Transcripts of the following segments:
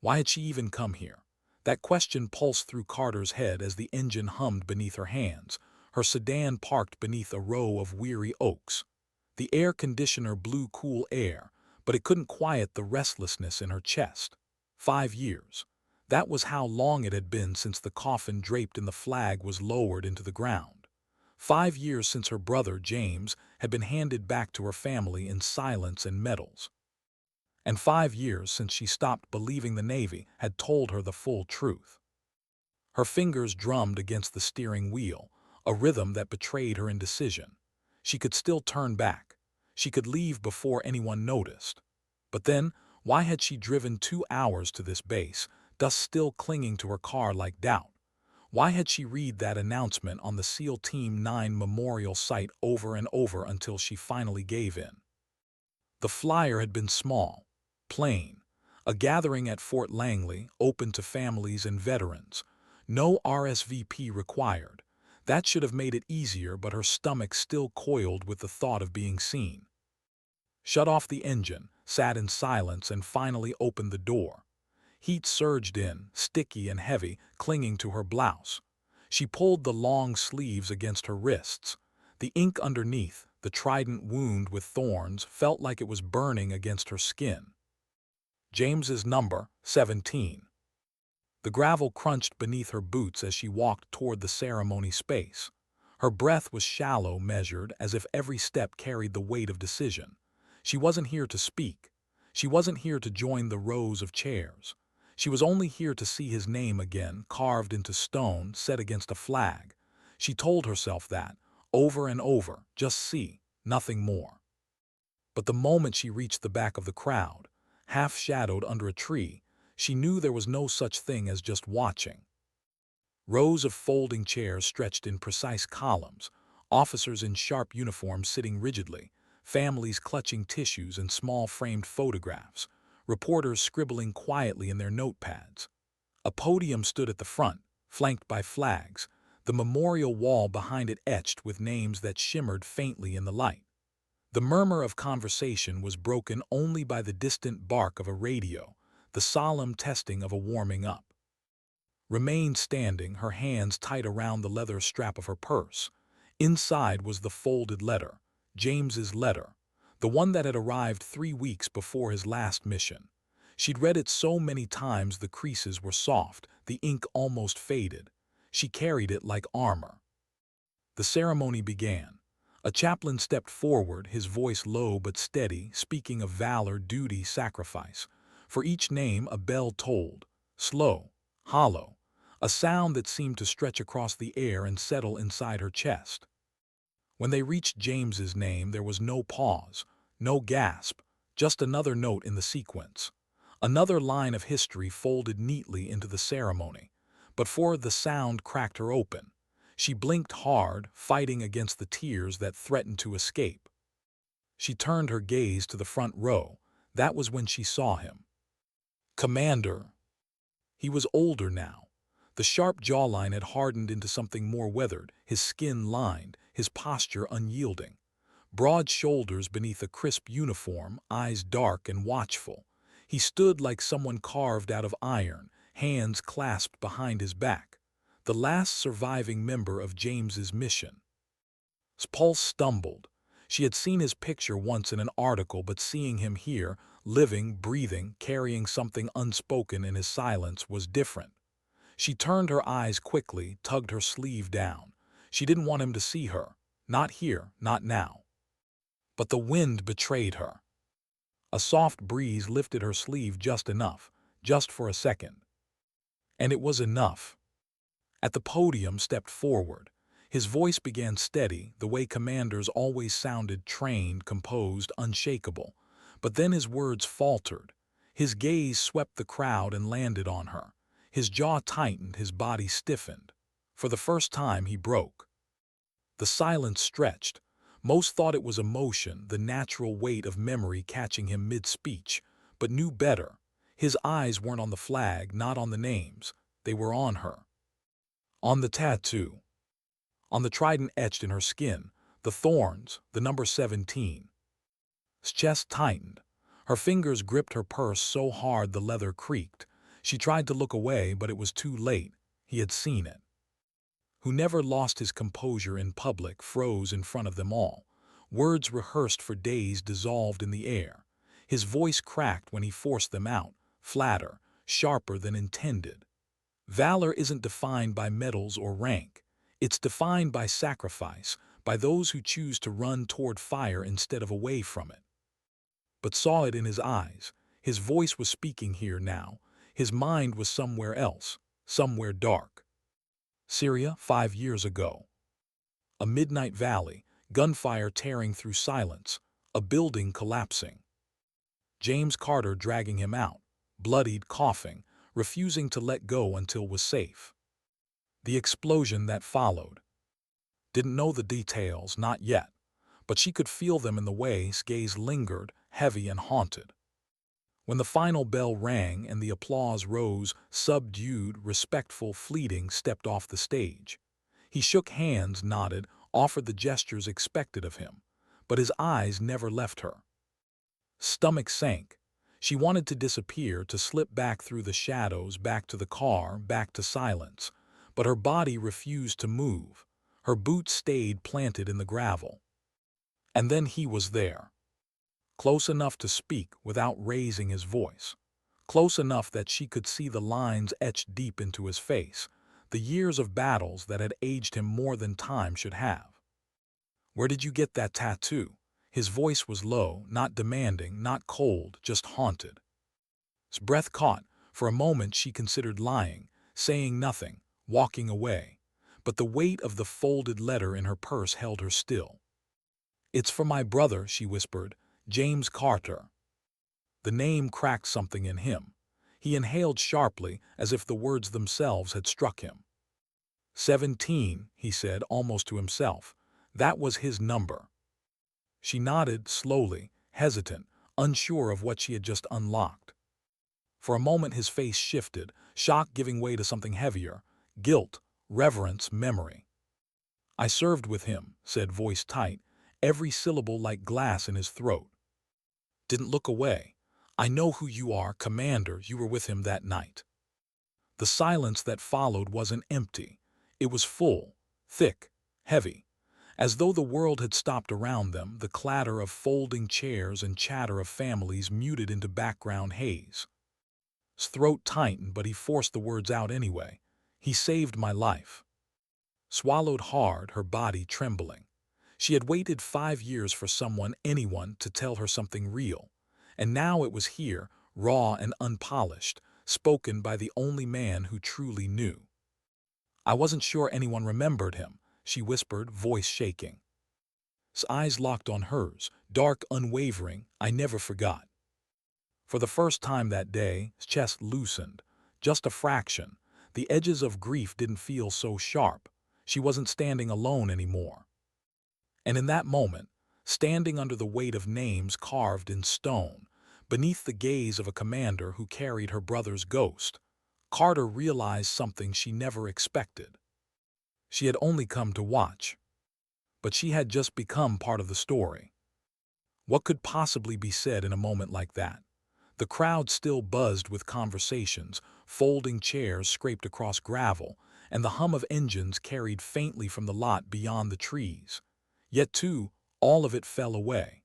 Why had she even come here? That question pulsed through Carter's head as the engine hummed beneath her hands, her sedan parked beneath a row of weary oaks. The air conditioner blew cool air, but it couldn't quiet the restlessness in her chest. 5 years. That was how long it had been since the coffin draped in the flag was lowered into the ground. 5 years since her brother, James, had been handed back to her family in silence and medals. And 5 years since she stopped believing the Navy had told her the full truth. Her fingers drummed against the steering wheel, a rhythm that betrayed her indecision. She could still turn back. She could leave before anyone noticed. But then, why had she driven 2 hours to this base, dust still clinging to her car like doubt? Why had she read that announcement on the SEAL Team 9 memorial site over and over until she finally gave in? The flyer had been small, plain, a gathering at Fort Langley open to families and veterans. No RSVP required. That should have made it easier, but her stomach still coiled with the thought of being seen. Shut off the engine, sat in silence, and finally opened the door. Heat surged in, sticky and heavy, clinging to her blouse. She pulled the long sleeves against her wrists. The ink underneath, the trident wound with thorns, felt like it was burning against her skin. James's number, 17. The gravel crunched beneath her boots as she walked toward the ceremony space. Her breath was shallow, measured, as if every step carried the weight of decision. She wasn't here to speak. She wasn't here to join the rows of chairs. She was only here to see his name again, carved into stone, set against a flag. She told herself that, over and over, just see, nothing more. But the moment she reached the back of the crowd, half shadowed under a tree, she knew there was no such thing as just watching. Rows of folding chairs stretched in precise columns, officers in sharp uniforms sitting rigidly, families clutching tissues and small framed photographs, reporters scribbling quietly in their notepads. A podium stood at the front, flanked by flags, the memorial wall behind it etched with names that shimmered faintly in the light. The murmur of conversation was broken only by the distant bark of a radio, the solemn testing of a warming up. Remained standing, her hands tight around the leather strap of her purse. Inside was the folded letter, James's letter, the one that had arrived 3 weeks before his last mission. She'd read it so many times the creases were soft, the ink almost faded. She carried it like armor. The ceremony began. A chaplain stepped forward, his voice low but steady, speaking of valor, duty, sacrifice. For each name a bell tolled, slow, hollow, a sound that seemed to stretch across the air and settle inside her chest. When they reached James's name, there was no pause, no gasp, just another note in the sequence. Another line of history folded neatly into the ceremony. But before the sound cracked her open, she blinked hard, fighting against the tears that threatened to escape. She turned her gaze to the front row. That was when she saw him. Commander. He was older now. The sharp jawline had hardened into something more weathered, his skin lined, his posture unyielding. Broad shoulders beneath a crisp uniform, eyes dark and watchful. He stood like someone carved out of iron, hands clasped behind his back. The last surviving member of James's mission. His pulse stumbled. She had seen his picture once in an article, but seeing him here, living, breathing, carrying something unspoken in his silence, was different. She turned her eyes quickly, tugged her sleeve down. She didn't want him to see her. Not here, not now. But the wind betrayed her. A soft breeze lifted her sleeve just enough, just for a second. And it was enough. At the podium stepped forward. His voice began steady, the way commanders always sounded, trained, composed, unshakable. But then his words faltered. His gaze swept the crowd and landed on her. His jaw tightened, his body stiffened. For the first time he broke. The silence stretched. Most thought it was emotion, the natural weight of memory catching him mid-speech, but knew better. His eyes weren't on the flag, not on the names. They were on her. On the tattoo. On the trident etched in her skin, the thorns, the number 17. His chest tightened. Her fingers gripped her purse so hard the leather creaked. She tried to look away, but it was too late. He had seen it. Who never lost his composure in public froze in front of them all. Words rehearsed for days dissolved in the air. His voice cracked when he forced them out, flatter, sharper than intended. Valor isn't defined by medals or rank. It's defined by sacrifice, by those who choose to run toward fire instead of away from it. But saw it in his eyes. His voice was speaking here now. His mind was somewhere else, somewhere dark. Syria, 5 years ago. A midnight valley, gunfire tearing through silence, a building collapsing. James Carter dragging him out, bloodied, coughing, refusing to let go until was safe. The explosion that followed. Didn't know the details, not yet, but she could feel them in the way his gaze lingered, heavy and haunted. When the final bell rang and the applause rose, subdued, respectful, fleeting, stepped off the stage. He shook hands, nodded, offered the gestures expected of him, but his eyes never left her. Stomach sank. She wanted to disappear, to slip back through the shadows, back to the car, back to silence, but her body refused to move. Her boots stayed planted in the gravel. And then he was there. Close enough to speak without raising his voice. Close enough that she could see the lines etched deep into his face, the years of battles that had aged him more than time should have. "Where did you get that tattoo?" His voice was low, not demanding, not cold, just haunted. His breath caught. For a moment she considered lying, saying nothing, walking away. But the weight of the folded letter in her purse held her still. "It's for my brother," she whispered. "James Carter." The name cracked something in him. He inhaled sharply, as if the words themselves had struck him. 17, he said, almost to himself. That was his number. She nodded slowly, hesitant, unsure of what she had just unlocked. For a moment his face shifted, shock giving way to something heavier, guilt, reverence, memory. "I served with him," said, voice tight, every syllable like glass in his throat. Didn't look away. "I know who you are, Commander. You were with him that night." The silence that followed wasn't empty. It was full, thick, heavy. As though the world had stopped around them, the clatter of folding chairs and chatter of families muted into background haze. His throat tightened, but he forced the words out anyway. "He saved my life." Swallowed hard, her body trembling. She had waited 5 years for someone, anyone, to tell her something real. And now it was here, raw and unpolished, spoken by the only man who truly knew. "I wasn't sure anyone remembered him," she whispered, voice shaking. His eyes locked on hers, dark, unwavering. "I never forgot." For the first time that day, his chest loosened. Just a fraction. The edges of grief didn't feel so sharp. She wasn't standing alone anymore. And in that moment, standing under the weight of names carved in stone, beneath the gaze of a commander who carried her brother's ghost, Carter realized something she never expected. She had only come to watch. But she had just become part of the story. What could possibly be said in a moment like that? The crowd still buzzed with conversations, folding chairs scraped across gravel, and the hum of engines carried faintly from the lot beyond the trees. Yet, too, all of it fell away.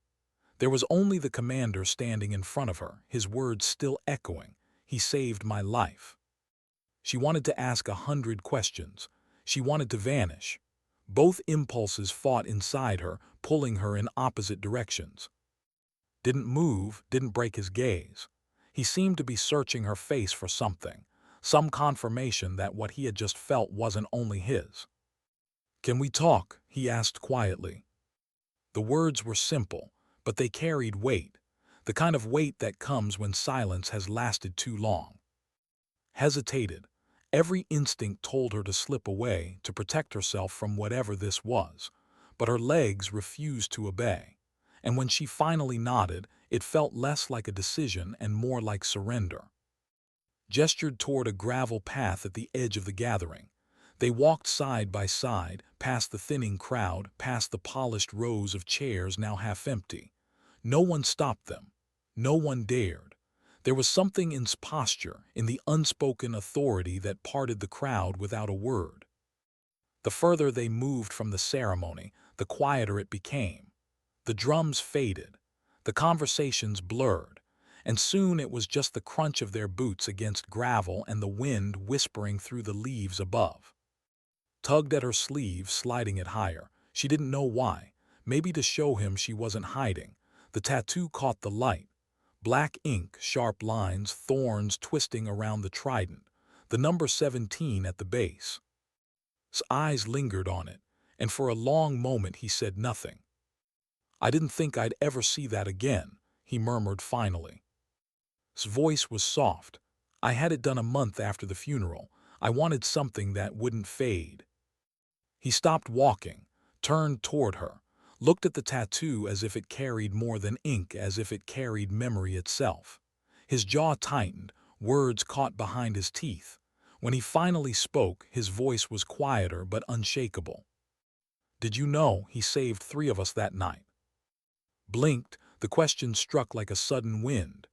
There was only the commander standing in front of her, his words still echoing. "He saved my life." She wanted to ask 100 questions. She wanted to vanish. Both impulses fought inside her, pulling her in opposite directions. Didn't move, didn't break his gaze. He seemed to be searching her face for something, some confirmation that what he had just felt wasn't only his. "Can we talk?" he asked quietly. The words were simple, but they carried weight, the kind of weight that comes when silence has lasted too long. Hesitated. Every instinct told her to slip away, to protect herself from whatever this was, but her legs refused to obey. And when she finally nodded, it felt less like a decision and more like surrender. Gestured toward a gravel path at the edge of the gathering. They walked side by side, past the thinning crowd, past the polished rows of chairs now half empty. No one stopped them. No one dared. There was something in his posture, in the unspoken authority that parted the crowd without a word. The further they moved from the ceremony, the quieter it became. The drums faded, the conversations blurred, and soon it was just the crunch of their boots against gravel and the wind whispering through the leaves above. Tugged at her sleeve, sliding it higher. She didn't know why. Maybe to show him she wasn't hiding. The tattoo caught the light. Black ink, sharp lines, thorns twisting around the trident. The number 17 at the base. His eyes lingered on it, and for a long moment he said nothing. "I didn't think I'd ever see that again," he murmured finally. His voice was soft. "I had it done a month after the funeral. I wanted something that wouldn't fade." He stopped walking, turned toward her, looked at the tattoo as if it carried more than ink, as if it carried memory itself. His jaw tightened, words caught behind his teeth. When he finally spoke, his voice was quieter but unshakable. "Did you know he saved 3 of us that night?" Blinked, the question struck like a sudden wind.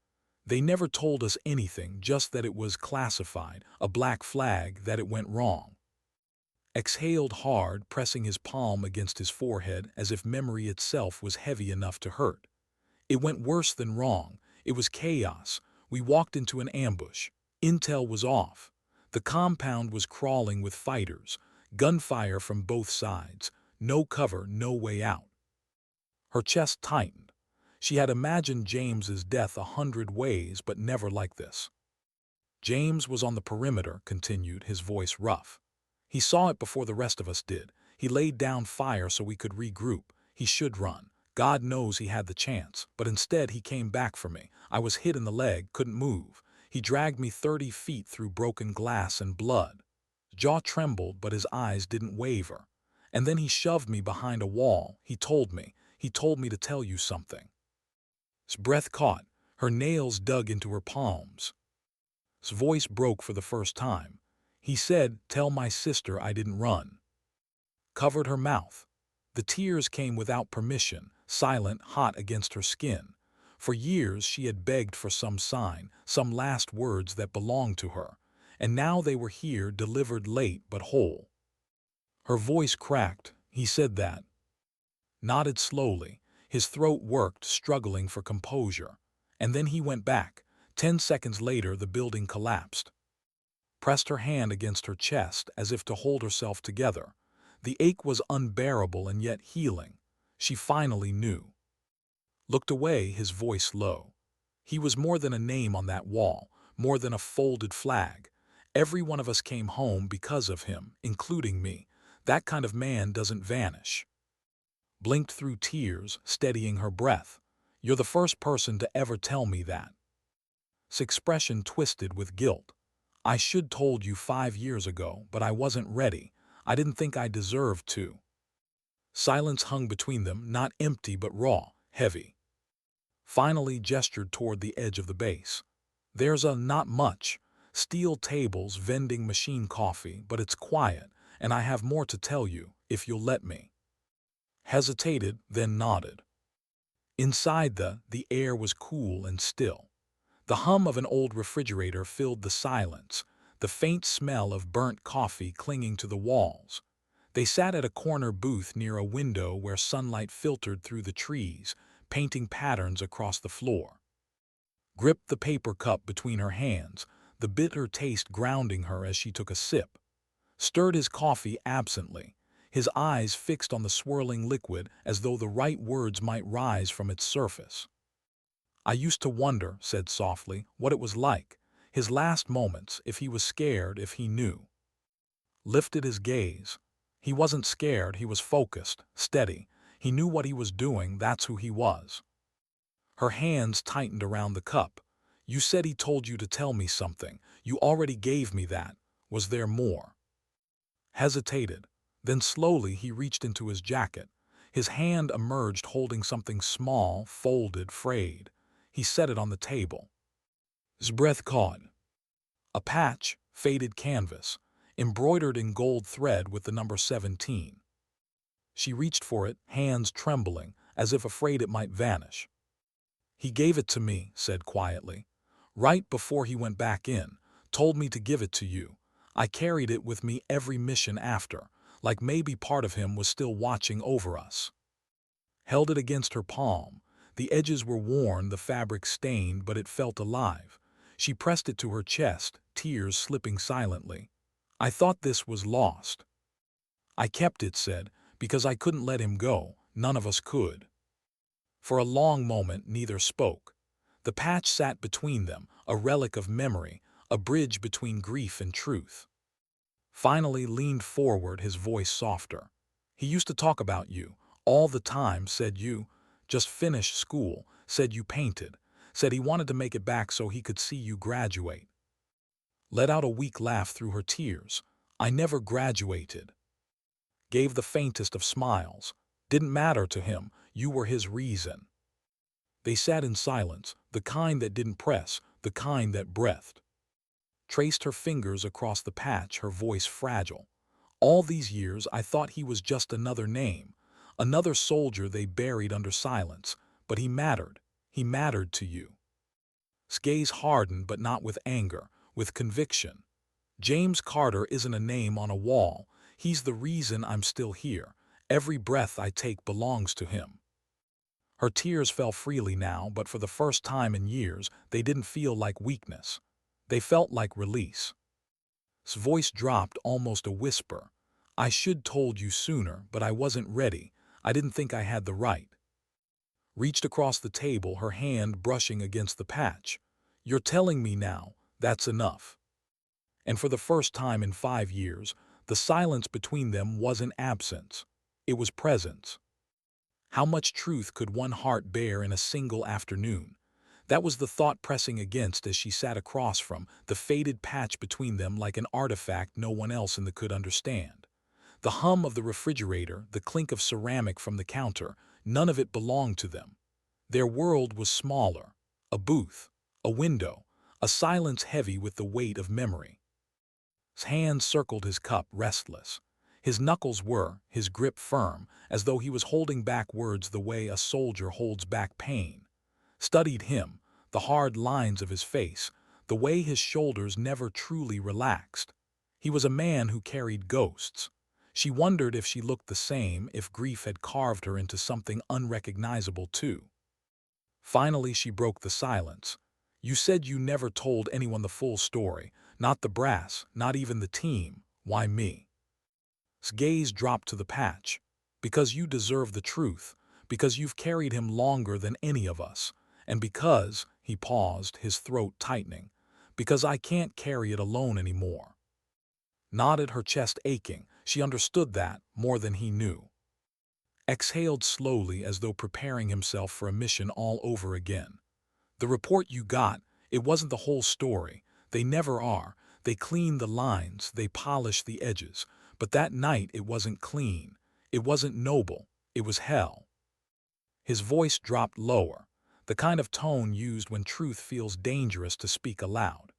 "They never told us anything, just that it was classified, a black flag, that it went wrong." Exhaled hard, pressing his palm against his forehead as if memory itself was heavy enough to hurt. "It went worse than wrong. It was chaos. We walked into an ambush. Intel was off. The compound was crawling with fighters. Gunfire from both sides. No cover, no way out." Her chest tightened. She had imagined James's death 100 ways, but never like this. "James was on the perimeter," continued, his voice rough. "He saw it before the rest of us did. He laid down fire so we could regroup. He should run. God knows he had the chance. But instead he came back for me. I was hit in the leg, couldn't move. He dragged me 30 feet through broken glass and blood." Jaw trembled, but his eyes didn't waver. "And then he shoved me behind a wall. He told me to tell you something." His breath caught. Her nails dug into her palms. His voice broke for the first time. He said, "Tell my sister I didn't run." Covered her mouth. The tears came without permission, silent, hot against her skin. For years she had begged for some sign, some last words that belonged to her, and now they were here, delivered late but whole. Her voice cracked. "He said that." Nodded slowly. His throat worked, struggling for composure. "And then he went back. 10 seconds later the building collapsed." Pressed her hand against her chest as if to hold herself together. The ache was unbearable and yet healing. She finally knew. Looked away, his voice low. "He was more than a name on that wall, more than a folded flag. Every one of us came home because of him, including me. That kind of man doesn't vanish." Blinked through tears, steadying her breath. "You're the first person to ever tell me that." His expression twisted with guilt. "I should told you 5 years ago, but I wasn't ready. I didn't think I deserved to." Silence hung between them, not empty but raw, heavy. Finally gestured toward the edge of the base. "There's not much. Steel tables, vending machine coffee, but it's quiet, and I have more to tell you, if you'll let me." Hesitated, then nodded. Inside the air was cool and still. The hum of an old refrigerator filled the silence, the faint smell of burnt coffee clinging to the walls. They sat at a corner booth near a window where sunlight filtered through the trees, painting patterns across the floor. Gripped the paper cup between her hands, the bitter taste grounding her as she took a sip. Stirred his coffee absently, his eyes fixed on the swirling liquid as though the right words might rise from its surface. "I used to wonder," said softly, "what it was like. His last moments, if he was scared, if he knew." Lifted his gaze. He wasn't scared, he was focused, steady. He knew what he was doing, that's who he was. Her hands tightened around the cup. "You said he told you to tell me something. You already gave me that. Was there more?" Hesitated. Then slowly he reached into his jacket. His hand emerged holding something small, folded, frayed. He set it on the table. His breath caught. A patch, faded canvas, embroidered in gold thread with the number 17. She reached for it, hands trembling, as if afraid it might vanish. "He gave it to me," said quietly. Right before he went back in, told me to give it to you. I carried it with me every mission after, like maybe part of him was still watching over us. Held it against her palm. The edges were worn, the fabric stained, but it felt alive. She pressed it to her chest, tears slipping silently. I thought this was lost. I kept it, said, because I couldn't let him go. None of us could. For a long moment, neither spoke. The patch sat between them, a relic of memory, a bridge between grief and truth. Finally leaned forward, his voice softer. He used to talk about you, all the time, said you just finished school, said you painted, said he wanted to make it back so he could see you graduate. Let out a weak laugh through her tears. I never graduated. Gave the faintest of smiles. Didn't matter to him, you were his reason. They sat in silence, the kind that didn't press, the kind that breathed. Traced her fingers across the patch, her voice fragile. All these years I thought he was just another name, another soldier they buried under silence, but he mattered to you. His gaze hardened, but not with anger, with conviction. James Carter isn't a name on a wall, he's the reason I'm still here. Every breath I take belongs to him. Her tears fell freely now, but for the first time in years, they didn't feel like weakness. They felt like release. His voice dropped, almost a whisper. I should told you sooner, but I wasn't ready. I didn't think I had the right. Reached across the table, her hand brushing against the patch. You're telling me now, that's enough. And for the first time in 5 years, the silence between them wasn't absence. It was presence. How much truth could one heart bear in a single afternoon? That was the thought pressing against as she sat across from the faded patch between them, like an artifact no one else in the could understand. The hum of the refrigerator, the clink of ceramic from the counter, none of it belonged to them. Their world was smaller. A booth, a window, a silence heavy with the weight of memory. His hand circled his cup, restless. His knuckles were, his grip firm, as though he was holding back words the way a soldier holds back pain. Studied him, the hard lines of his face, the way his shoulders never truly relaxed. He was a man who carried ghosts. She wondered if she looked the same, if grief had carved her into something unrecognizable too. Finally she broke the silence. You said you never told anyone the full story, not the brass, not even the team. Why me? His gaze dropped to the patch. Because you deserve the truth, because you've carried him longer than any of us, and because, he paused, his throat tightening, because I can't carry it alone anymore. Nodded, her chest aching. She understood that more than he knew. Exhaled slowly as though preparing himself for a mission all over again. The report you got, it wasn't the whole story. They never are. They clean the lines, they polish the edges. But that night it wasn't clean. It wasn't noble. It was hell. His voice dropped lower, the kind of tone used when truth feels dangerous to speak aloud.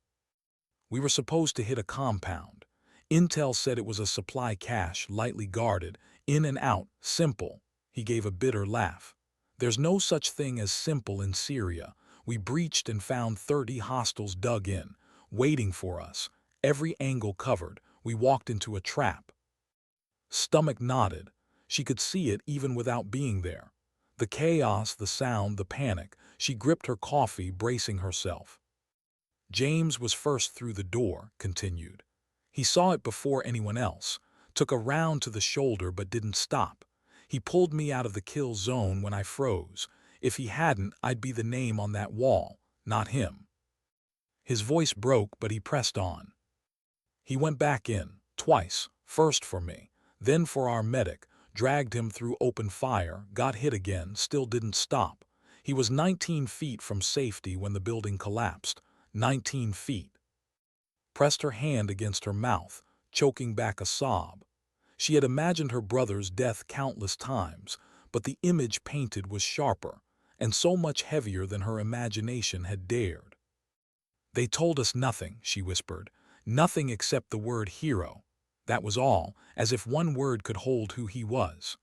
We were supposed to hit a compound. Intel said it was a supply cache, lightly guarded, in and out, simple. He gave a bitter laugh. There's no such thing as simple in Syria. We breached and found 30 hostiles dug in, waiting for us, every angle covered. We walked into a trap. Stomach nodded. She could see it even without being there. The chaos, the sound, the panic. She gripped her coffee, bracing herself. James was first through the door, continued. He saw it before anyone else, took a round to the shoulder but didn't stop. He pulled me out of the kill zone when I froze. If he hadn't, I'd be the name on that wall, not him. His voice broke, but he pressed on. He went back in, twice, first for me, then for our medic, dragged him through open fire, got hit again, still didn't stop. He was 19 feet from safety when the building collapsed. 19 feet. Pressed her hand against her mouth, choking back a sob. She had imagined her brother's death countless times, but the image painted was sharper, and so much heavier than her imagination had dared. They told us nothing, she whispered, nothing except the word hero. That was all, as if one word could hold who he was.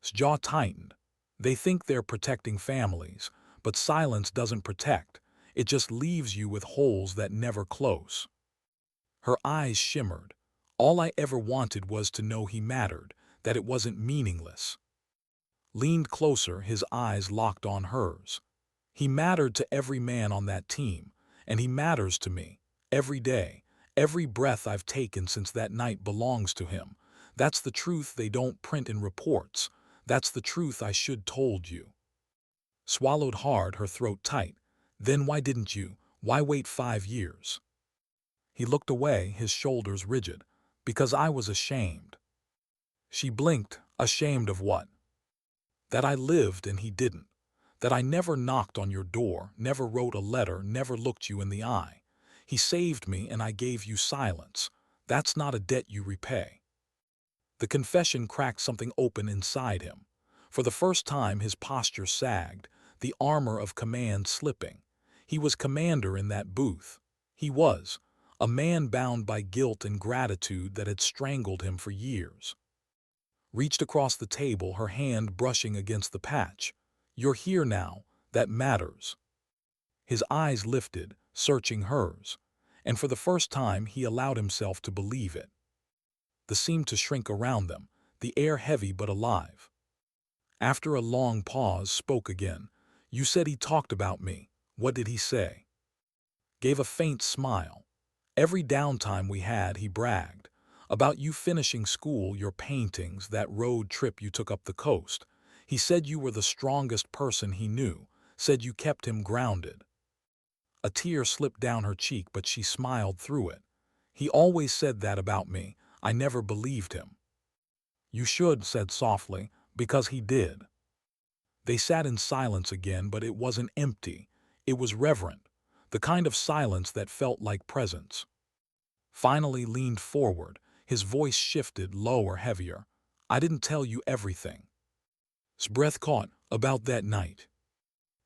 His jaw tightened. They think they're protecting families, but silence doesn't protect. It just leaves you with holes that never close. Her eyes shimmered. All I ever wanted was to know he mattered, that it wasn't meaningless. Leaned closer, his eyes locked on hers. He mattered to every man on that team, and he matters to me. Every day, every breath I've taken since that night belongs to him. That's the truth they don't print in reports. That's the truth I should told you. Swallowed hard, her throat tight. Then why didn't you? Why wait 5 years? He looked away, his shoulders rigid. Because I was ashamed. She blinked. Ashamed of what? That I lived and he didn't. That I never knocked on your door, never wrote a letter, never looked you in the eye. He saved me and I gave you silence. That's not a debt you repay. The confession cracked something open inside him. For the first time his posture sagged, the armor of command slipping. He was commander in that booth. He was. A man bound by guilt and gratitude that had strangled him for years. Reached across the table, her hand brushing against the patch. You're here now. That matters. His eyes lifted, searching hers. And for the first time he allowed himself to believe it. The seemed to shrink around them, the air heavy but alive. After a long pause, spoke again. You said he talked about me. What did he say? Gave a faint smile. Every downtime we had, he bragged. About you finishing school, your paintings, that road trip you took up the coast. He said you were the strongest person he knew, said you kept him grounded. A tear slipped down her cheek, but she smiled through it. He always said that about me. I never believed him. You should, said softly, because he did. They sat in silence again, but it wasn't empty. It was reverent, the kind of silence that felt like presence. Finally leaned forward, his voice shifted, lower, heavier. I didn't tell you everything. His breath caught. About that night.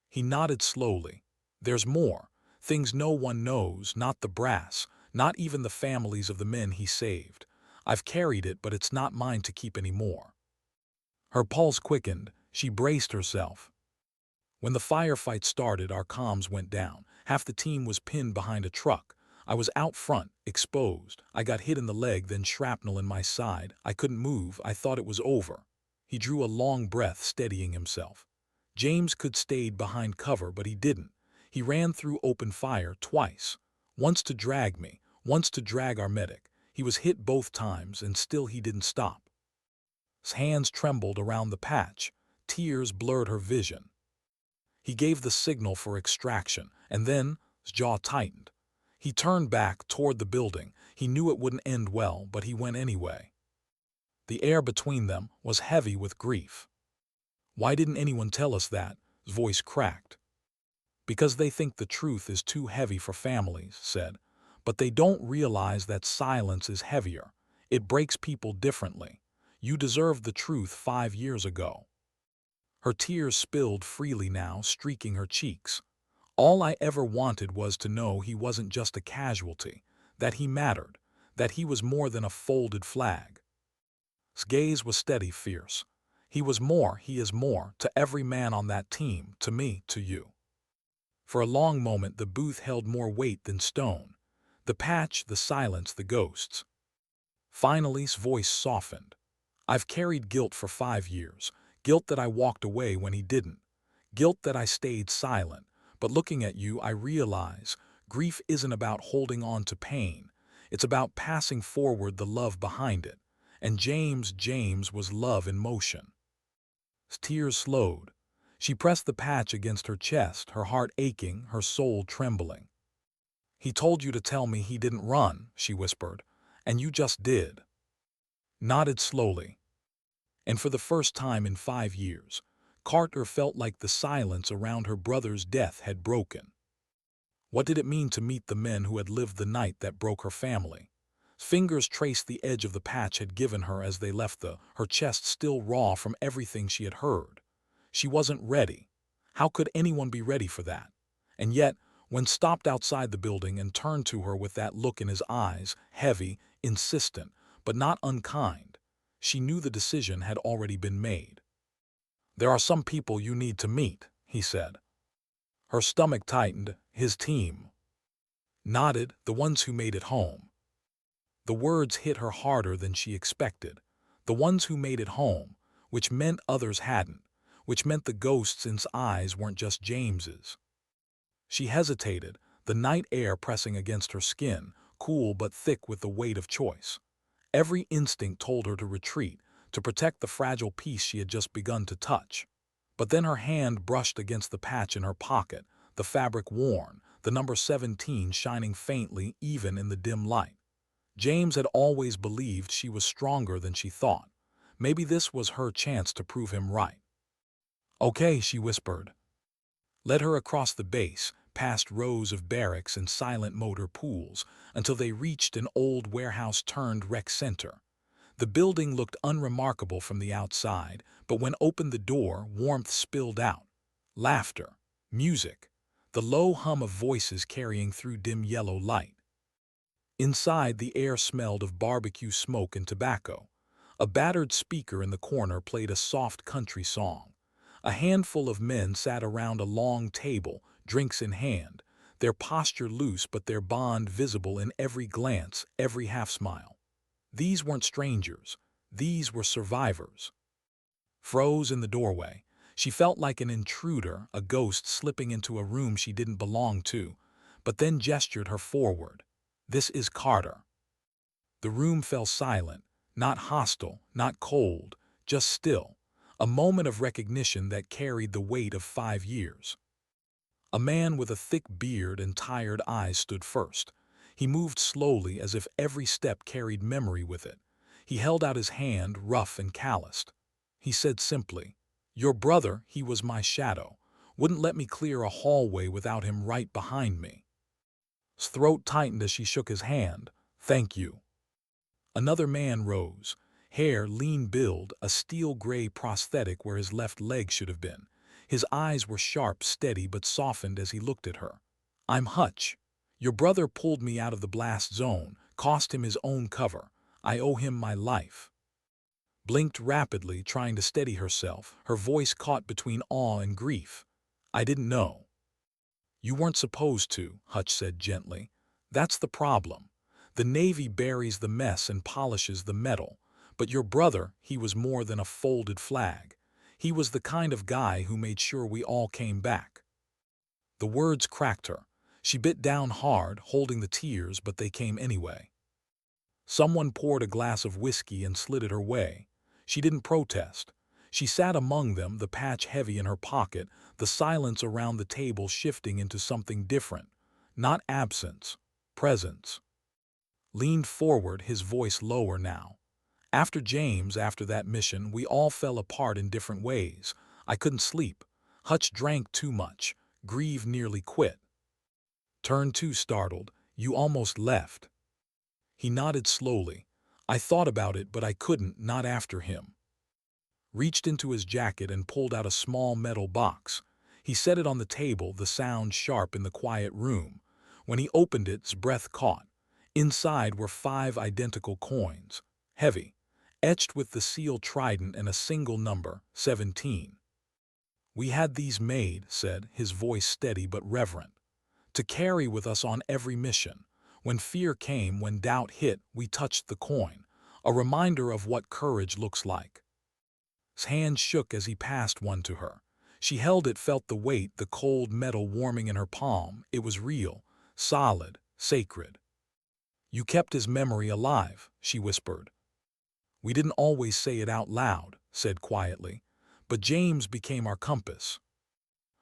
He nodded slowly. There's more. Things no one knows, not the brass, not even the families of the men he saved. I've carried it, but it's not mine to keep anymore. Her pulse quickened. She braced herself. When the firefight started, our comms went down. Half the team was pinned behind a truck. I was out front, exposed. I got hit in the leg, then shrapnel in my side. I couldn't move. I thought it was over. He drew a long breath, steadying himself. James could stayed behind cover, but he didn't. He ran through open fire twice. Once to drag me, once to drag our medic. He was hit both times, and still he didn't stop. His hands trembled around the patch. Tears blurred her vision. He gave the signal for extraction, and then his jaw tightened. He turned back toward the building. He knew it wouldn't end well, but he went anyway. The air between them was heavy with grief. Why didn't anyone tell us that? His voice cracked. Because they think the truth is too heavy for families, said. But they don't realize that silence is heavier. It breaks people differently. You deserved the truth 5 years ago. Her tears spilled freely now, streaking her cheeks. All I ever wanted was to know he wasn't just a casualty, that he mattered, that he was more than a folded flag. His gaze was steady, fierce. He was more, he is more, to every man on that team, to me, to you. For a long moment the booth held more weight than stone. The patch, the silence, the ghosts. Finally his voice softened. I've carried guilt for 5 years. Guilt that I walked away when he didn't. Guilt that I stayed silent. But looking at you, I realize grief isn't about holding on to pain. It's about passing forward the love behind it. And James was love in motion. His tears slowed. She pressed the patch against her chest, her heart aching, her soul trembling. He told you to tell me he didn't run, she whispered, and you just did. Nodded slowly. And for the first time in 5 years, Carter felt like the silence around her brother's death had broken. What did it mean to meet the men who had lived the night that broke her family? Fingers traced the edge of the patch had given her as they left her chest still raw from everything she had heard. She wasn't ready. How could anyone be ready for that? And yet, when stopped outside the building and turned to her with that look in his eyes, heavy, insistent, but not unkind, she knew the decision had already been made. There are some people you need to meet, he said. Her stomach tightened. His team nodded, the ones who made it home. The words hit her harder than she expected. The ones who made it home, which meant others hadn't, which meant the ghosts in his eyes weren't just James's. She hesitated, the night air pressing against her skin, cool but thick with the weight of choice. Every instinct told her to retreat, to protect the fragile piece she had just begun to touch. But then her hand brushed against the patch in her pocket, the fabric worn, the number 17 shining faintly even in the dim light. James had always believed she was stronger than she thought. Maybe this was her chance to prove him right. "Okay," she whispered. Led her across the base, past rows of barracks and silent motor pools, until they reached an old warehouse-turned-rec center. The building looked unremarkable from the outside, but when opened the door, warmth spilled out. Laughter, music, the low hum of voices carrying through dim yellow light. Inside, the air smelled of barbecue smoke and tobacco. A battered speaker in the corner played a soft country song. A handful of men sat around a long table, drinks in hand, their posture loose but their bond visible in every glance, every half-smile. These weren't strangers. These were survivors. Froze in the doorway. She felt like an intruder, a ghost slipping into a room she didn't belong to, but then gestured her forward. "This is Carter." The room fell silent, not hostile, not cold, just still, a moment of recognition that carried the weight of 5 years. A man with a thick beard and tired eyes stood first. He moved slowly as if every step carried memory with it. He held out his hand, rough and calloused. He said simply, "Your brother, he was my shadow. Wouldn't let me clear a hallway without him right behind me." His throat tightened as she shook his hand. "Thank you." Another man rose. Hair lean build, a steel-gray prosthetic where his left leg should have been. His eyes were sharp, steady, but softened as he looked at her. "I'm Hutch. Your brother pulled me out of the blast zone, cost him his own cover. I owe him my life." Blinked rapidly, trying to steady herself, her voice caught between awe and grief. "I didn't know." "You weren't supposed to," Hutch said gently. "That's the problem. The Navy buries the mess and polishes the metal. But your brother, he was more than a folded flag. He was the kind of guy who made sure we all came back." The words cracked her. She bit down hard, holding the tears, but they came anyway. Someone poured a glass of whiskey and slid it her way. She didn't protest. She sat among them, the patch heavy in her pocket, the silence around the table shifting into something different. Not absence, presence. Leaned forward, his voice lower now. "After James, after that mission, we all fell apart in different ways. I couldn't sleep. Hutch drank too much. Grieve nearly quit. Turned too startled. You almost left." He nodded slowly. "I thought about it, but I couldn't, not after him." Reached into his jacket and pulled out a small metal box. He set it on the table, the sound sharp in the quiet room. When he opened it, his breath caught. Inside were 5 identical coins, heavy, etched with the seal trident and a single number, 17. "We had these made," said, his voice steady but reverent, "to carry with us on every mission. When fear came, when doubt hit, we touched the coin, a reminder of what courage looks like." His hand shook as he passed one to her. She held it, felt the weight, the cold metal warming in her palm. It was real, solid, sacred. "You kept his memory alive," she whispered. "We didn't always say it out loud," said quietly, "but James became our compass."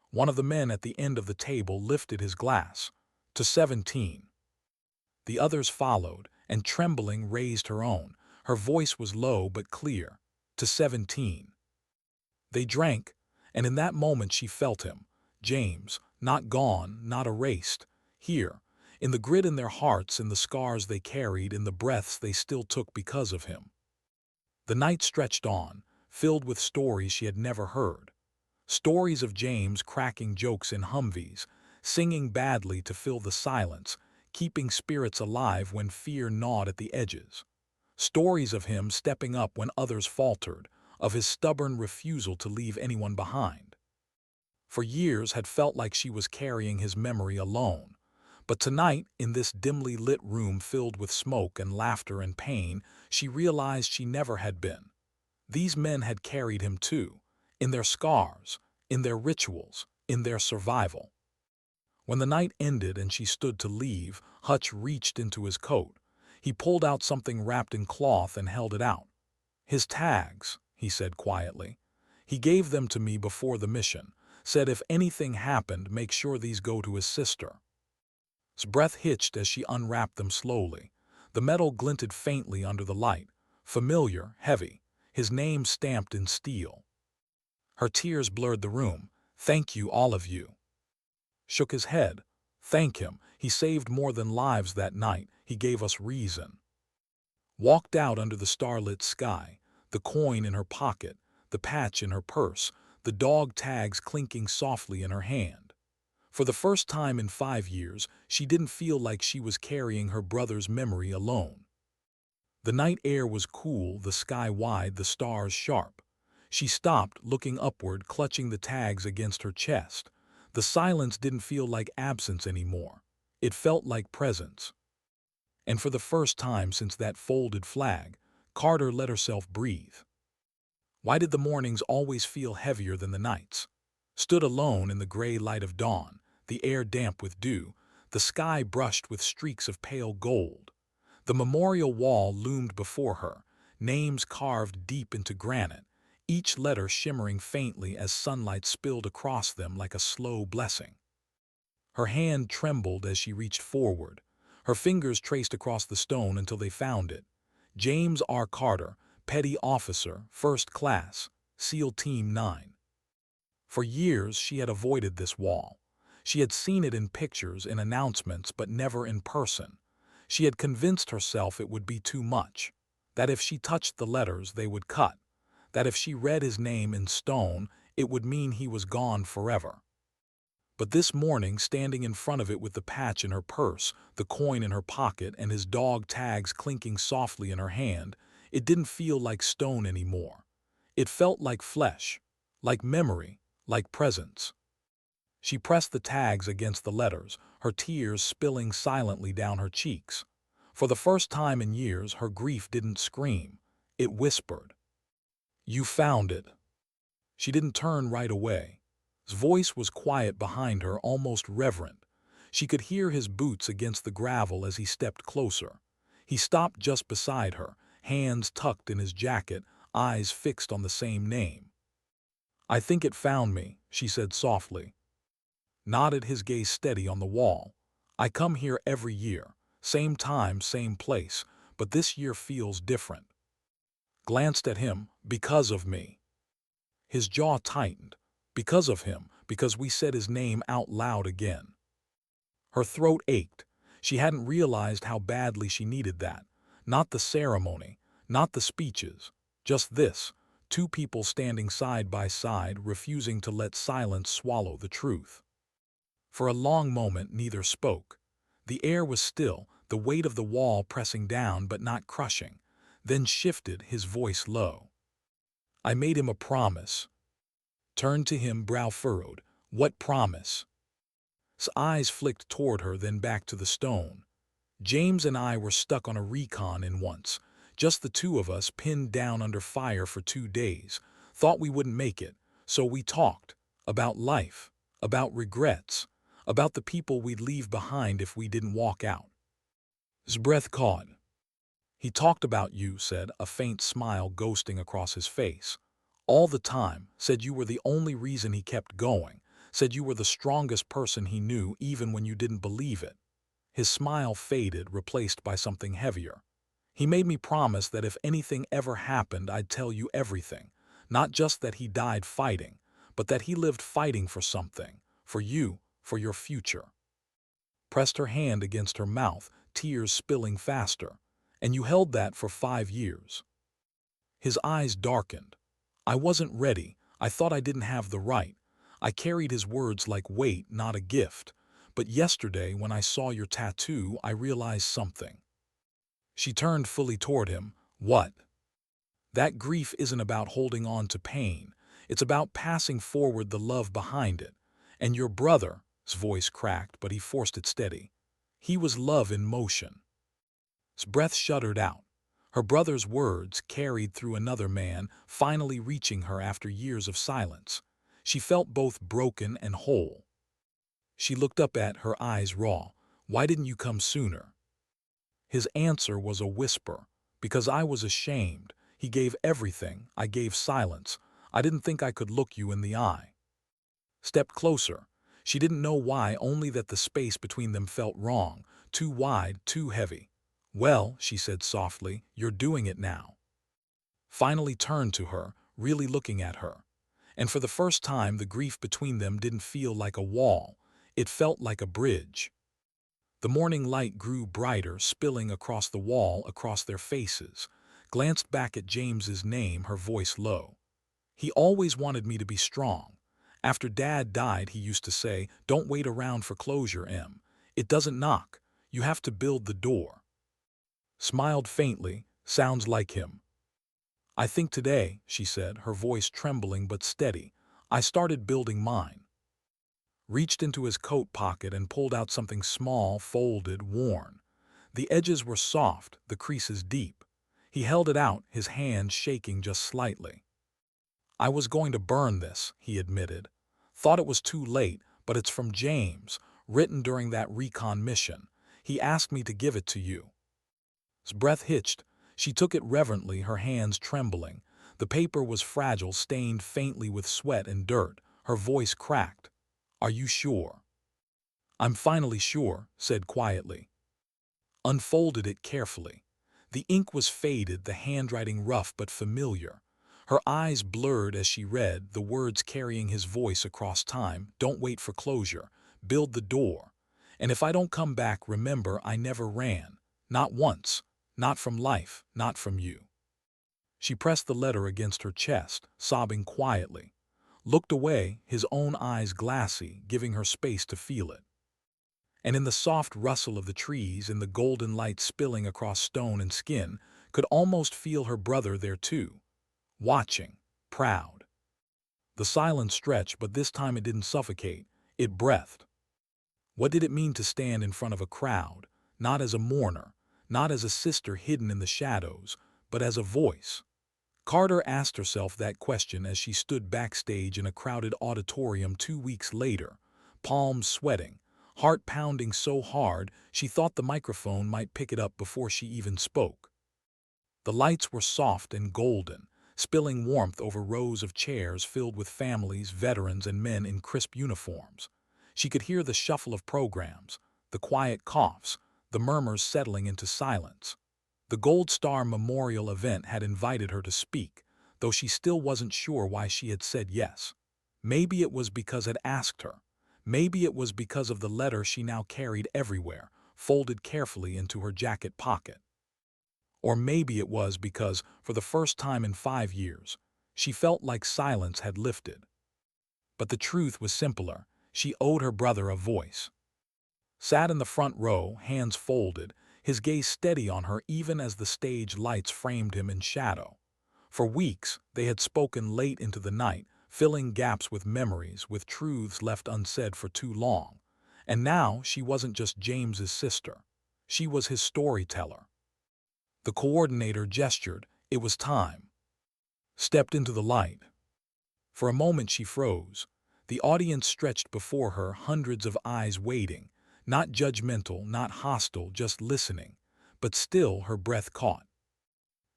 One of the men at the end of the table lifted his glass. "To 17. The others followed, and trembling raised her own. Her voice was low but clear. "To 17. They drank, and in that moment she felt him. James, not gone, not erased. Here, in the grit in their hearts, in the scars they carried, in the breaths they still took because of him. The night stretched on, filled with stories she had never heard. Stories of James cracking jokes in Humvees, singing badly to fill the silence, keeping spirits alive when fear gnawed at the edges. Stories of him stepping up when others faltered, of his stubborn refusal to leave anyone behind. For years had felt like she was carrying his memory alone. But tonight, in this dimly lit room filled with smoke and laughter and pain, she realized she never had been. These men had carried him too, in their scars, in their rituals, in their survival. When the night ended and she stood to leave, Hutch reached into his coat. He pulled out something wrapped in cloth and held it out. "His tags," he said quietly. "He gave them to me before the mission, said if anything happened, make sure these go to his sister." His breath hitched as she unwrapped them slowly. The metal glinted faintly under the light, familiar, heavy, his name stamped in steel. Her tears blurred the room. "Thank you, all of you." Shook his head. "Thank him. He saved more than lives that night. He gave us reason." Walked out under the starlit sky, the coin in her pocket, the patch in her purse, the dog tags clinking softly in her hand. For the first time in 5 years, she didn't feel like she was carrying her brother's memory alone. The night air was cool, the sky wide, the stars sharp. She stopped, looking upward, clutching the tags against her chest. The silence didn't feel like absence anymore. It felt like presence. And for the first time since that folded flag, Carter let herself breathe. Why did the mornings always feel heavier than the nights? Stood alone in the gray light of dawn, the air damp with dew, the sky brushed with streaks of pale gold. The memorial wall loomed before her, names carved deep into granite, each letter shimmering faintly as sunlight spilled across them like a slow blessing. Her hand trembled as she reached forward. Her fingers traced across the stone until they found it. James R. Carter, Petty Officer, First Class, SEAL Team 9. For years she had avoided this wall. She had seen it in pictures, in announcements, but never in person. She had convinced herself it would be too much, that if she touched the letters they would cut, that if she read his name in stone it would mean he was gone forever. But this morning, standing in front of it with the patch in her purse, the coin in her pocket, and his dog tags clinking softly in her hand, it didn't feel like stone anymore. It felt like flesh, like memory, like presence. She pressed the tags against the letters, her tears spilling silently down her cheeks. For the first time in years, her grief didn't scream. It whispered. "You found it." She didn't turn right away. His voice was quiet behind her, almost reverent. She could hear his boots against the gravel as he stepped closer. He stopped just beside her, hands tucked in his jacket, eyes fixed on the same name. "I think it found me," she said softly. Nodded, his gaze steady on the wall. "I come here every year, same time, same place, but this year feels different." Glanced at him. "Because of me." His jaw tightened. "Because of him, because we said his name out loud again." Her throat ached. She hadn't realized how badly she needed that. Not the ceremony, not the speeches, just this, two people standing side by side, refusing to let silence swallow the truth. For a long moment neither spoke. The air was still, the weight of the wall pressing down but not crushing. Then shifted, his voice low. "I made him a promise." Turned to him, brow furrowed. "What promise?" His eyes flicked toward her, then back to the stone. "James and I were stuck on a recon in once. Just the two of us, pinned down under fire for 2 days. Thought we wouldn't make it, so we talked. About life, about regrets, about the people we'd leave behind if we didn't walk out." His breath caught. "He talked about you," said, a faint smile ghosting across his face. "All the time, said you were the only reason he kept going, said you were the strongest person he knew even when you didn't believe it." His smile faded, replaced by something heavier. "He made me promise that if anything ever happened, I'd tell you everything. Not just that he died fighting, but that he lived fighting for something, for you, for your future." Pressed her hand against her mouth, tears spilling faster. "And you held that for 5 years." His eyes darkened. "I wasn't ready. I thought I didn't have the right. I carried his words like weight, not a gift. But yesterday, when I saw your tattoo, I realized something." She turned fully toward him. "What?" "That grief isn't about holding on to pain. It's about passing forward the love behind it. And your brother's voice cracked, but he forced it steady. He was love in motion. His breath shuddered out. Her brother's words carried through another man, finally reaching her after years of silence. She felt both broken and whole. She looked up at her eyes raw. Why didn't you come sooner? His answer was a whisper. Because I was ashamed. He gave everything. I gave silence. I didn't think I could look you in the eye. Stepped closer. She didn't know why, only that the space between them felt wrong, too wide, too heavy. Well, she said softly, you're doing it now. Finally turned to her, really looking at her. And for the first time, the grief between them didn't feel like a wall. It felt like a bridge. The morning light grew brighter, spilling across the wall, across their faces. Glanced back at James's name, her voice low. He always wanted me to be strong. After Dad died, he used to say, don't wait around for closure, Em. It doesn't knock. You have to build the door. Smiled faintly, sounds like him. I think today, she said, her voice trembling but steady, I started building mine. Reached into his coat pocket and pulled out something small, folded, worn. The edges were soft, the creases deep. He held it out, his hand shaking just slightly. I was going to burn this, he admitted. Thought it was too late, but it's from James, written during that recon mission. He asked me to give it to you. His breath hitched. She took it reverently, her hands trembling. The paper was fragile, stained faintly with sweat and dirt. Her voice cracked. Are you sure? I'm finally sure, said quietly. Unfolded it carefully. The ink was faded, the handwriting rough but familiar. Her eyes blurred as she read, the words carrying his voice across time. Don't wait for closure. Build the door. And if I don't come back, remember I never ran. Not once. Not from life. Not from you. She pressed the letter against her chest, sobbing quietly. Looked away, his own eyes glassy, giving her space to feel it. And in the soft rustle of the trees, in the golden light spilling across stone and skin, could almost feel her brother there too. Watching, proud. The silence stretched, but this time it didn't suffocate, it breathed. What did it mean to stand in front of a crowd, not as a mourner, not as a sister hidden in the shadows, but as a voice? Carter asked herself that question as she stood backstage in a crowded auditorium 2 weeks later, palms sweating, heart pounding so hard she thought the microphone might pick it up before she even spoke. The lights were soft and golden, spilling warmth over rows of chairs filled with families, veterans, and men in crisp uniforms. She could hear the shuffle of programs, the quiet coughs, the murmurs settling into silence. The Gold Star Memorial event had invited her to speak, though she still wasn't sure why she had said yes. Maybe it was because it asked her. Maybe it was because of the letter she now carried everywhere, folded carefully into her jacket pocket. Or maybe it was because, for the first time in 5 years, she felt like silence had lifted. But the truth was simpler. She owed her brother a voice. Sat in the front row, hands folded, his gaze steady on her even as the stage lights framed him in shadow. For weeks, they had spoken late into the night, filling gaps with memories, with truths left unsaid for too long. And now she wasn't just James's sister. She was his storyteller. The coordinator gestured. It was time. Stepped into the light. For a moment she froze. The audience stretched before her, hundreds of eyes waiting. Not judgmental, not hostile, just listening. But still her breath caught.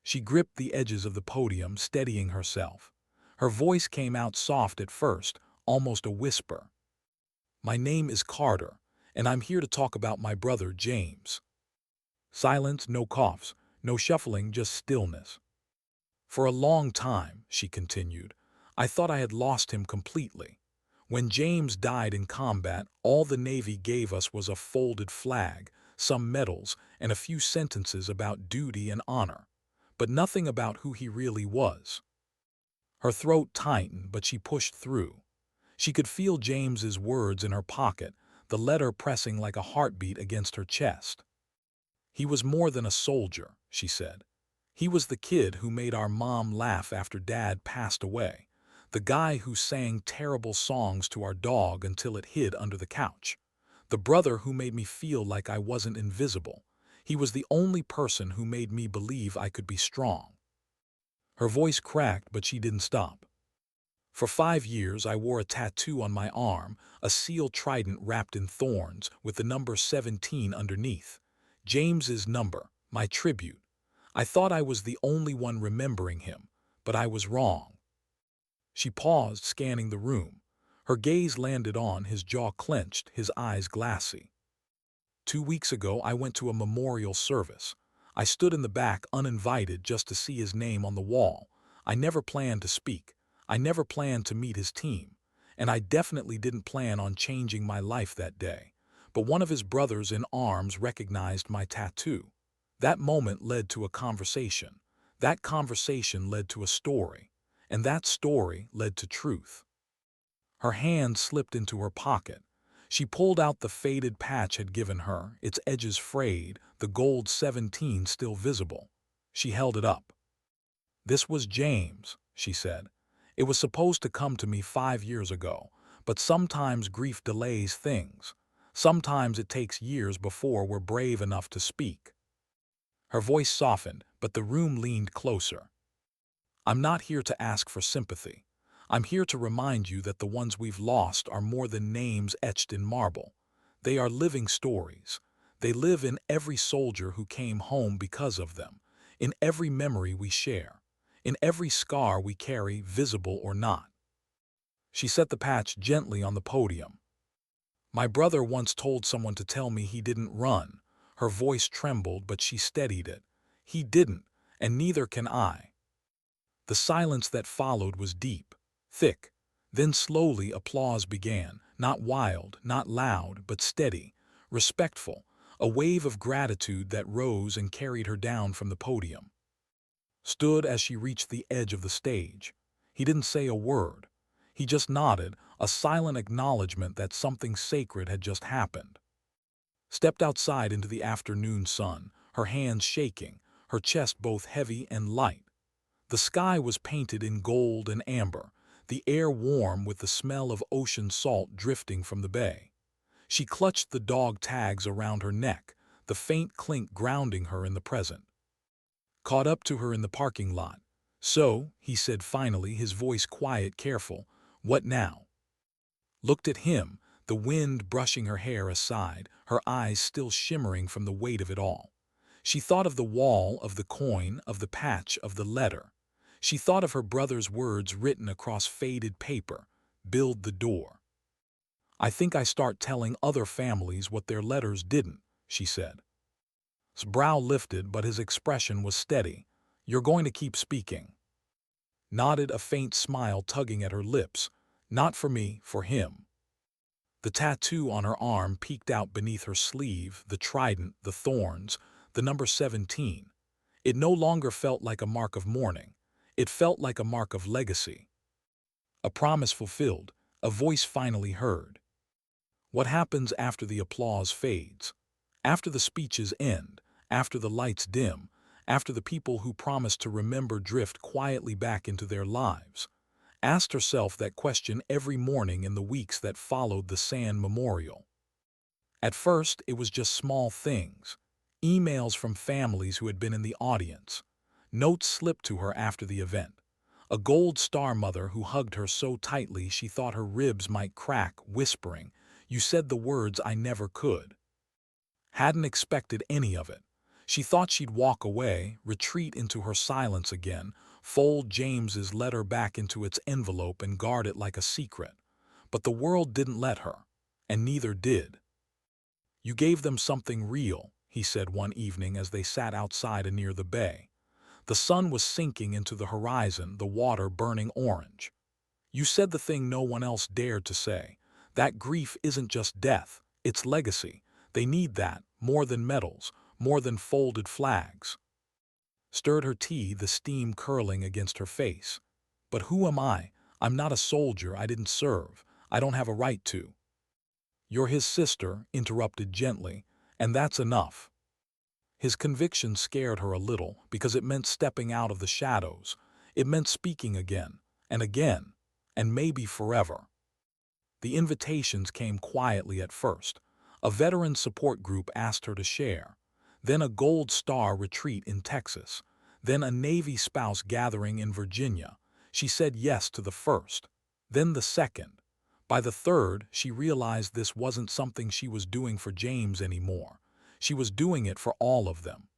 She gripped the edges of the podium, steadying herself. Her voice came out soft at first, almost a whisper. My name is Carter, and I'm here to talk about my brother James. Silence, no coughs, no shuffling, just stillness. For a long time, she continued, I thought I had lost him completely. When James died in combat, all the Navy gave us was a folded flag, some medals, and a few sentences about duty and honor, but nothing about who he really was. Her throat tightened, but she pushed through. She could feel James's words in her pocket, the letter pressing like a heartbeat against her chest. He was more than a soldier, she said. He was the kid who made our mom laugh after Dad passed away, The guy who sang terrible songs to our dog until it hid under the couch. The brother who made me feel like I wasn't invisible. He was the only person who made me believe I could be strong. Her voice cracked, but she didn't stop. For 5 years, I wore a tattoo on my arm, a seal trident wrapped in thorns with the number 17 underneath. James's number, my tribute. I thought I was the only one remembering him, but I was wrong. She paused, scanning the room. Her gaze landed on his jaw clenched, his eyes glassy. 2 weeks ago, I went to a memorial service. I stood in the back uninvited just to see his name on the wall. I never planned to speak. I never planned to meet his team. And I definitely didn't plan on changing my life that day. But one of his brothers in arms recognized my tattoo. That moment led to a conversation. That conversation led to a story. And that story led to truth. Her hand slipped into her pocket. She pulled out the faded patch had given her, its edges frayed, the gold 17 still visible. She held it up. "This was James," she said. "It was supposed to come to me 5 years ago, but sometimes grief delays things. Sometimes it takes years before we're brave enough to speak." Her voice softened, but the room leaned closer. "I'm not here to ask for sympathy. I'm here to remind you that the ones we've lost are more than names etched in marble. They are living stories. They live in every soldier who came home because of them, in every memory we share, in every scar we carry, visible or not." She set the patch gently on the podium. "My brother once told someone to tell me he didn't run." Her voice trembled, but she steadied it. "He didn't, and neither can I." The silence that followed was deep, thick. Then slowly applause began, not wild, not loud, but steady, respectful, a wave of gratitude that rose and carried her down from the podium. Stood as she reached the edge of the stage. He didn't say a word. He just nodded, a silent acknowledgement that something sacred had just happened. Stepped outside into the afternoon sun, her hands shaking, her chest both heavy and light. The sky was painted in gold and amber, the air warm with the smell of ocean salt drifting from the bay. She clutched the dog tags around her neck, the faint clink grounding her in the present. Caught up to her in the parking lot. "So," he said finally, his voice quiet, careful, "what now?" Looked at him, the wind brushing her hair aside, her eyes still shimmering from the weight of it all. She thought of the wall, of the coin, of the patch, of the letter. She thought of her brother's words written across faded paper, "Build the door." "I think I start telling other families what their letters didn't," she said. His brow lifted, but his expression was steady. "You're going to keep speaking." Nodded, a faint smile tugging at her lips. "Not for me, for him." The tattoo on her arm peeked out beneath her sleeve, the trident, the thorns, the number 17. It no longer felt like a mark of mourning. It felt like a mark of legacy. A promise fulfilled, a voice finally heard. What happens after the applause fades? After the speeches end? After the lights dim? After the people who promised to remember drift quietly back into their lives? Asked herself that question every morning in the weeks that followed the Sand Memorial. At first, it was just small things. Emails from families who had been in the audience. Notes slipped to her after the event. A gold star mother who hugged her so tightly she thought her ribs might crack, whispering, "You said the words I never could." Hadn't expected any of it. She thought she'd walk away, retreat into her silence again, fold James's letter back into its envelope and guard it like a secret. But the world didn't let her, and neither did. "You gave them something real," he said one evening as they sat outside near the bay. The sun was sinking into the horizon, the water burning orange. "You said the thing no one else dared to say. That grief isn't just death, it's legacy. They need that, more than medals, more than folded flags." Stirred her tea, the steam curling against her face. "But who am I? I'm not a soldier, I didn't serve. I don't have a right to." "You're his sister," interrupted gently, "and that's enough." His conviction scared her a little, because it meant stepping out of the shadows. It meant speaking again, and again, and maybe forever. The invitations came quietly at first. A veteran support group asked her to share, then a Gold Star retreat in Texas, then a Navy spouse gathering in Virginia. She said yes to the first, then the second. By the third, she realized this wasn't something she was doing for James anymore. She was doing it for all of them.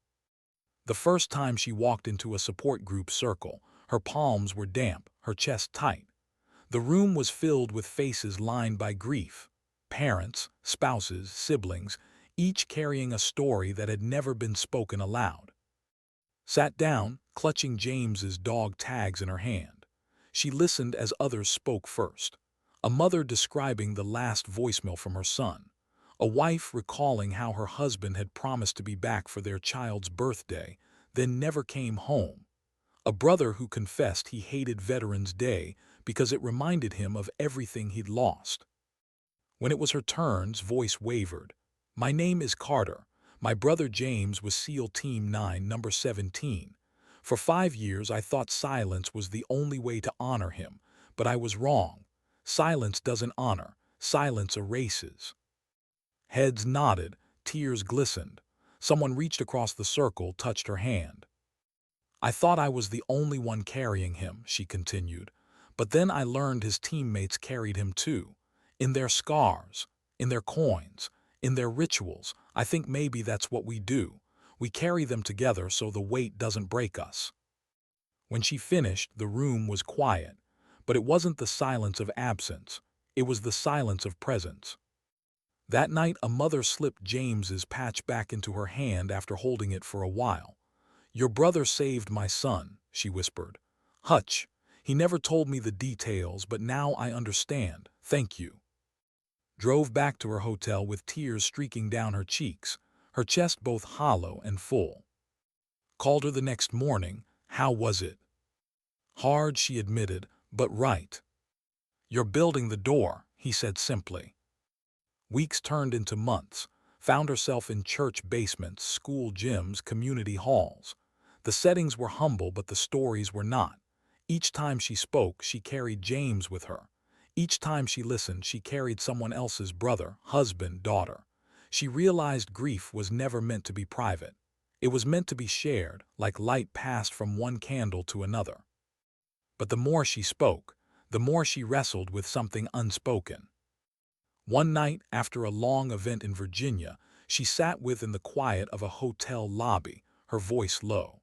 The first time she walked into a support group circle, her palms were damp, her chest tight. The room was filled with faces lined by grief. Parents, spouses, siblings, each carrying a story that had never been spoken aloud. Sat down, clutching James's dog tags in her hand. She listened as others spoke first. A mother describing the last voicemail from her son. A wife recalling how her husband had promised to be back for their child's birthday, then never came home. A brother who confessed he hated Veterans Day because it reminded him of everything he'd lost. When it was her turn's voice wavered. "My name is Carter. My brother James was SEAL Team 9, number 17. For 5 years I thought silence was the only way to honor him, but I was wrong. Silence doesn't honor, silence erases." Heads nodded, tears glistened. Someone reached across the circle, touched her hand. "I thought I was the only one carrying him," she continued. "But then I learned his teammates carried him too. In their scars, in their coins, in their rituals. I think maybe that's what we do. We carry them together so the weight doesn't break us." When she finished, the room was quiet. But it wasn't the silence of absence. It was the silence of presence. That night, a mother slipped James's patch back into her hand after holding it for a while. "Your brother saved my son," she whispered. "Hutch. He never told me the details, but now I understand. Thank you." Drove back to her hotel with tears streaking down her cheeks, her chest both hollow and full. Called her the next morning. "How was it?" "Hard," she admitted, "but right." "You're building the door," he said simply. Weeks turned into months. Found herself in church basements, school gyms, community halls. The settings were humble, but the stories were not. Each time she spoke, she carried James with her. Each time she listened, she carried someone else's brother, husband, daughter. She realized grief was never meant to be private. It was meant to be shared, like light passed from one candle to another. But the more she spoke, the more she wrestled with something unspoken. One night, after a long event in Virginia, she sat within the quiet of a hotel lobby, her voice low.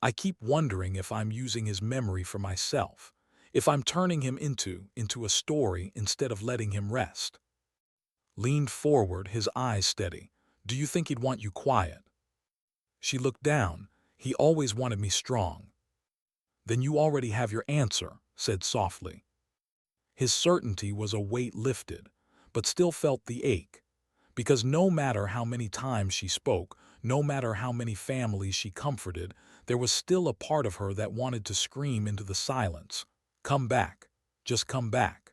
"I keep wondering if I'm using his memory for myself, if I'm turning him into a story instead of letting him rest." Leaned forward, his eyes steady. "Do you think he'd want you quiet?" She looked down. "He always wanted me strong." "Then you already have your answer," said softly. His certainty was a weight lifted, but still felt the ache. Because no matter how many times she spoke, no matter how many families she comforted, there was still a part of her that wanted to scream into the silence. "Come back. Just come back."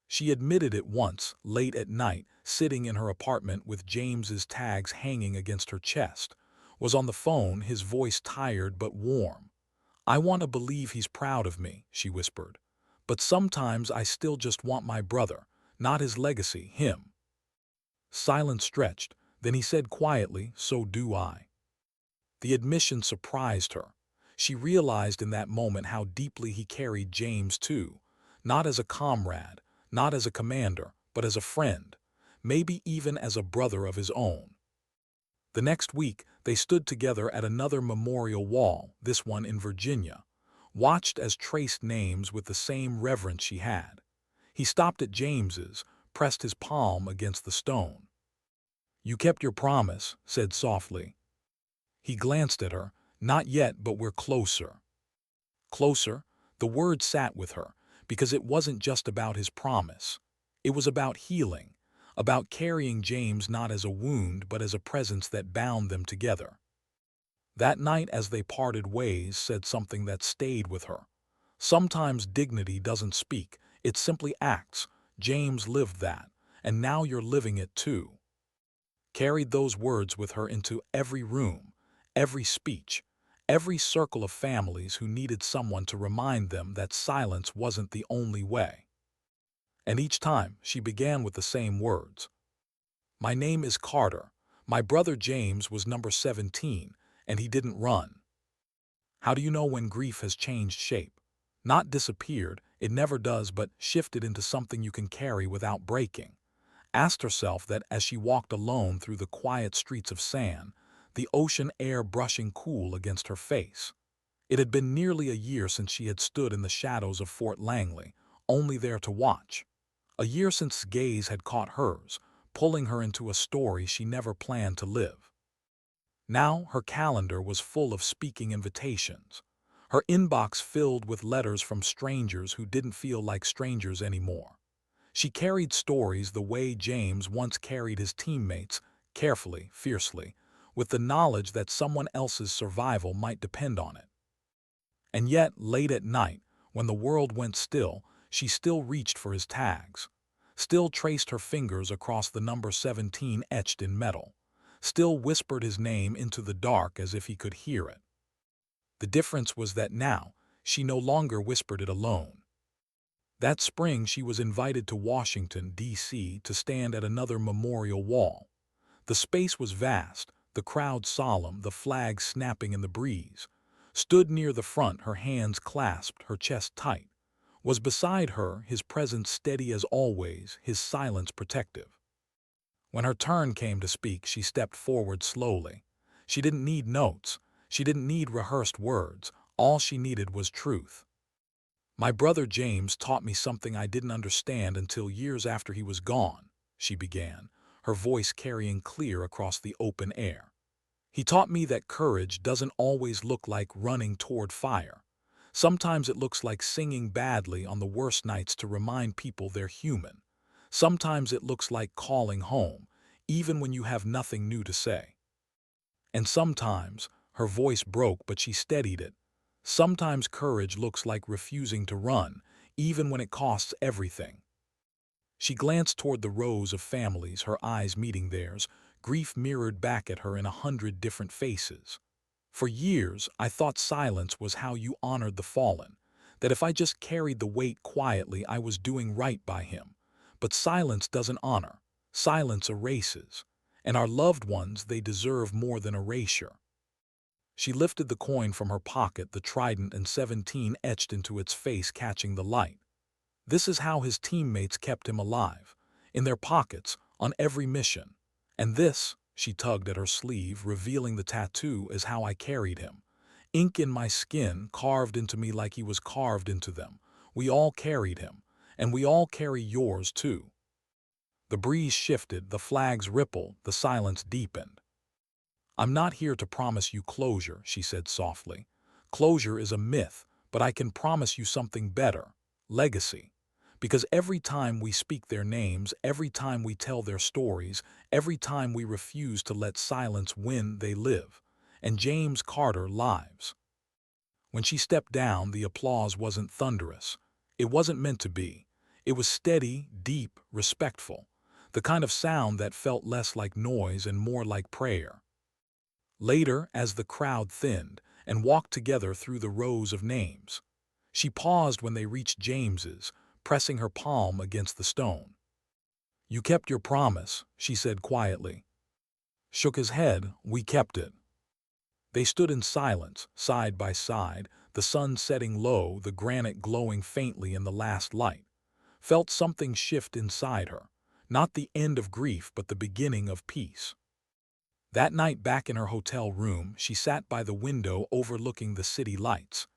She admitted it once, late at night, sitting in her apartment with James's tags hanging against her chest. Was on the phone, his voice tired but warm. "I want to believe he's proud of me," she whispered. "But sometimes I still just want my brother, not his legacy, him." Silence stretched, then he said quietly, "So do I." The admission surprised her. She realized in that moment how deeply he carried James too, not as a comrade, not as a commander, but as a friend, maybe even as a brother of his own. The next week, they stood together at another memorial wall, this one in Virginia, watched as traced names with the same reverence she had. He stopped at James's, pressed his palm against the stone. "You kept your promise," said softly. He glanced at her. "Not yet, but we're closer." Closer? The word sat with her, because it wasn't just about his promise. It was about healing, about carrying James not as a wound, but as a presence that bound them together. That night, as they parted ways, said something that stayed with her. "Sometimes dignity doesn't speak, it simply acts. James lived that, and now you're living it too." Carried those words with her into every room, every speech, every circle of families who needed someone to remind them that silence wasn't the only way. And each time, she began with the same words. My name is Carter. My brother James was number 17, and he didn't run. How do you know when grief has changed shape? Not disappeared, it never does, but shifted into something you can carry without breaking. Asked herself that as she walked alone through the quiet streets of San, the ocean air brushing cool against her face. It had been nearly a year since she had stood in the shadows of Fort Langley, only there to watch. A year since gaze had caught hers, pulling her into a story she never planned to live. Now her calendar was full of speaking invitations, her inbox filled with letters from strangers who didn't feel like strangers anymore. She carried stories the way James once carried his teammates, carefully, fiercely, with the knowledge that someone else's survival might depend on it. And yet, late at night, when the world went still, she still reached for his tags, still traced her fingers across the number 17 etched in metal, still whispered his name into the dark as if he could hear it. The difference was that now, she no longer whispered it alone. That spring she was invited to Washington, D.C. to stand at another memorial wall. The space was vast, the crowd solemn, the flag snapping in the breeze. Stood near the front, her hands clasped, her chest tight. Was beside her, his presence steady as always, his silence protective. When her turn came to speak, she stepped forward slowly. She didn't need notes. She didn't need rehearsed words. All she needed was truth. My brother James taught me something I didn't understand until years after he was gone, she began, her voice carrying clear across the open air. He taught me that courage doesn't always look like running toward fire. Sometimes it looks like singing badly on the worst nights to remind people they're human. Sometimes it looks like calling home, even when you have nothing new to say. And sometimes, her voice broke but she steadied it. Sometimes courage looks like refusing to run, even when it costs everything. She glanced toward the rows of families, her eyes meeting theirs, grief mirrored back at her in 100 different faces. For years, I thought silence was how you honored the fallen, that if I just carried the weight quietly, I was doing right by him. But silence doesn't honor. Silence erases. And our loved ones, they deserve more than erasure. She lifted the coin from her pocket, the trident and 17 etched into its face, catching the light. This is how his teammates kept him alive, in their pockets, on every mission. And this, she tugged at her sleeve, revealing the tattoo, is how I carried him. Ink in my skin, carved into me like he was carved into them. We all carried him, and we all carry yours too. The breeze shifted, the flags rippled, the silence deepened. I'm not here to promise you closure, she said softly. Closure is a myth, but I can promise you something better. Legacy. Because every time we speak their names, every time we tell their stories, every time we refuse to let silence win, they live. And James Carter lives. When she stepped down, the applause wasn't thunderous. It wasn't meant to be. It was steady, deep, respectful. The kind of sound that felt less like noise and more like prayer. Later, as the crowd thinned and walked together through the rows of names, she paused when they reached James's, pressing her palm against the stone. You kept your promise, she said quietly. Shook his head. We kept it. They stood in silence, side by side, the sun setting low, the granite glowing faintly in the last light. Felt something shift inside her, not the end of grief but the beginning of peace. That night back in her hotel room, she sat by the window overlooking the city lights.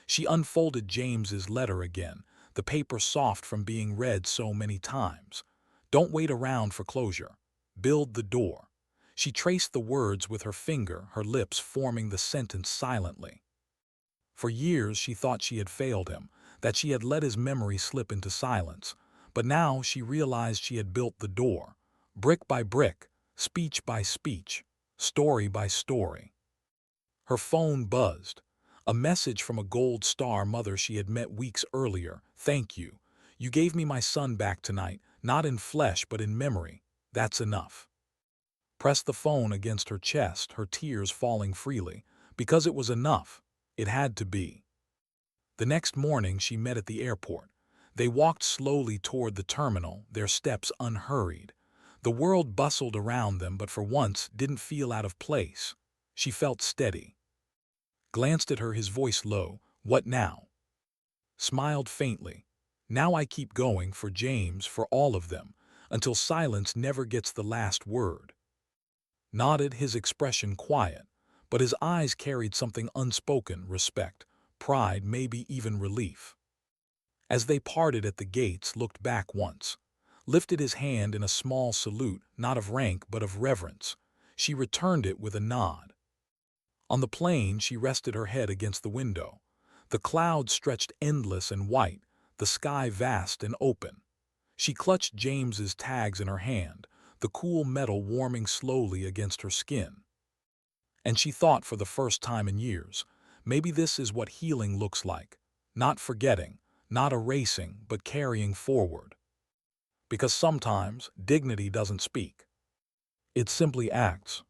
She unfolded James's letter again, the paper soft from being read so many times. Don't wait around for closure. Build the door. She traced the words with her finger, her lips forming the sentence silently. For years she thought she had failed him, that she had let his memory slip into silence. But now she realized she had built the door, brick by brick, speech by speech, story by story. Her phone buzzed. A message from a Gold Star mother she had met weeks earlier. Thank you. You gave me my son back tonight, not in flesh but in memory. That's enough. Pressed the phone against her chest, her tears falling freely. Because it was enough. It had to be. The next morning she met at the airport. They walked slowly toward the terminal, their steps unhurried. The world bustled around them, but for once didn't feel out of place. She felt steady. Glanced at her, his voice low. What now? Smiled faintly. Now I keep going, for James, for all of them, until silence never gets the last word. Nodded, his expression quiet, but his eyes carried something unspoken: respect, pride, maybe even relief. As they parted at the gates, looked back once. Lifted his hand in a small salute, not of rank but of reverence. She returned it with a nod. On the plane she rested her head against the window. The clouds stretched endless and white, the sky vast and open. She clutched James's tags in her hand, the cool metal warming slowly against her skin. And she thought, for the first time in years, maybe this is what healing looks like. Not forgetting, not erasing, but carrying forward. Because sometimes dignity doesn't speak. It simply acts.